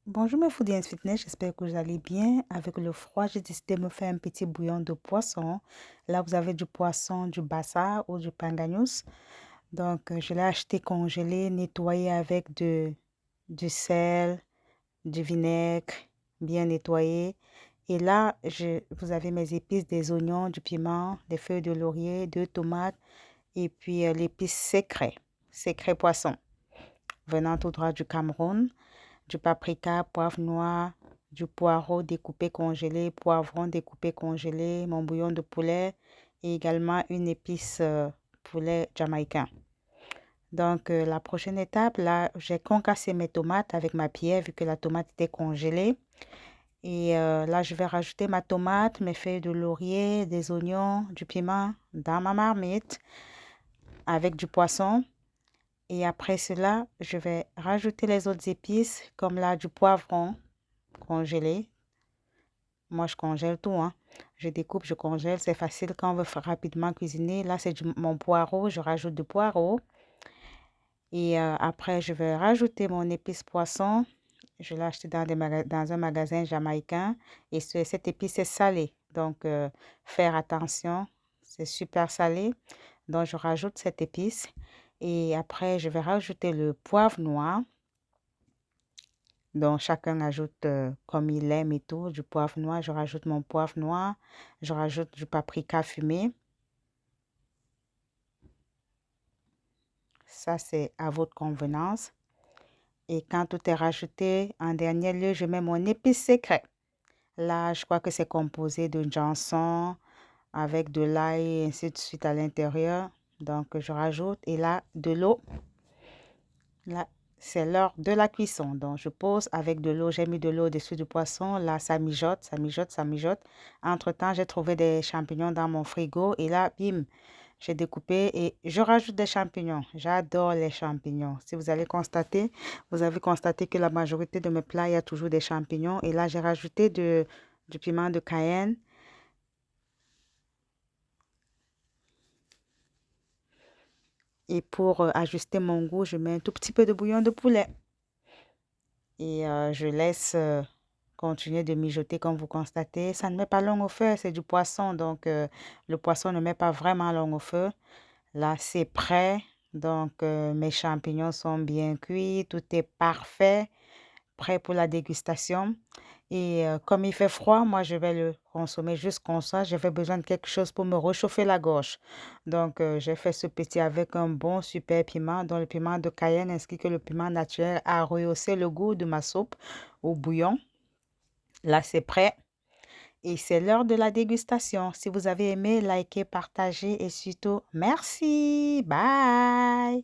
Bonjour mes foodies fitness, j'espère que vous allez bien. Avec le froid, j'ai décidé de me faire un petit bouillon de poisson. Là, vous avez du poisson, du bassa ou du panganus. Donc, je l'ai acheté congelé, nettoyé avec du sel, du vinaigre, bien nettoyé. Et là, vous avez mes épices, des oignons, du piment, des feuilles de laurier, deux tomates et puis l'épice secret poisson, venant tout droit du Cameroun, du paprika, poivre noir, du poireau découpé congelé, poivron découpé congelé, mon bouillon de poulet et également une épice poulet jamaïcain. Donc, la prochaine étape, là, j'ai concassé mes tomates avec ma pierre vu que la tomate était congelée. Et là, je vais rajouter ma tomate, mes feuilles de laurier, des oignons, du piment dans ma marmite avec du poisson. Et après cela, je vais rajouter les autres épices comme là du poivron congelé. Moi, je congèle tout, hein. Je découpe, je congèle. C'est facile quand on veut rapidement cuisiner. Là, c'est mon poireau. Je rajoute du poireau. Et après, je vais rajouter mon épice poisson. Je l'ai acheté dans un magasin jamaïcain. Et cette épice est salée. Donc, faire attention. C'est super salé. Donc, je rajoute cette épice. Et après, je vais rajouter le poivre noir. Donc, chacun ajoute comme il aime et tout, du poivre noir. Je rajoute mon poivre noir. Je rajoute du paprika fumé. Ça, c'est à votre convenance. Et quand tout est rajouté, en dernier lieu, je mets mon épice secret. Là, je crois que c'est composé de janson avec de l'ail et ainsi de suite à l'intérieur. Donc, je rajoute et là, de l'eau. Là, c'est l'heure de la cuisson. Donc, je pose avec de l'eau. J'ai mis de l'eau au-dessus du poisson. Là, ça mijote, ça mijote, ça mijote. Entre-temps, j'ai trouvé des champignons dans mon frigo. Et là, bim, j'ai découpé et je rajoute des champignons. J'adore les champignons. Si vous allez constater, vous avez constaté que la majorité de mes plats, il y a toujours des champignons. Et là, j'ai rajouté du piment de Cayenne. Et pour ajuster mon goût, je mets un tout petit peu de bouillon de poulet. Et je laisse continuer de mijoter comme vous constatez. Ça ne met pas long au feu, c'est du poisson. Donc, le poisson ne met pas vraiment long au feu. Là, c'est prêt. Donc, mes champignons sont bien cuits. Tout est parfait. Prêt pour la dégustation. Et comme il fait froid, moi, je vais le consommer juste comme ça. J'avais besoin de quelque chose pour me réchauffer la gorge. Donc, j'ai fait ce petit avec un bon super piment, dont le piment de Cayenne ainsi que le piment naturel a rehaussé le goût de ma soupe au bouillon. Là, c'est prêt. Et c'est l'heure de la dégustation. Si vous avez aimé, likez, partagez et surtout, merci. Bye.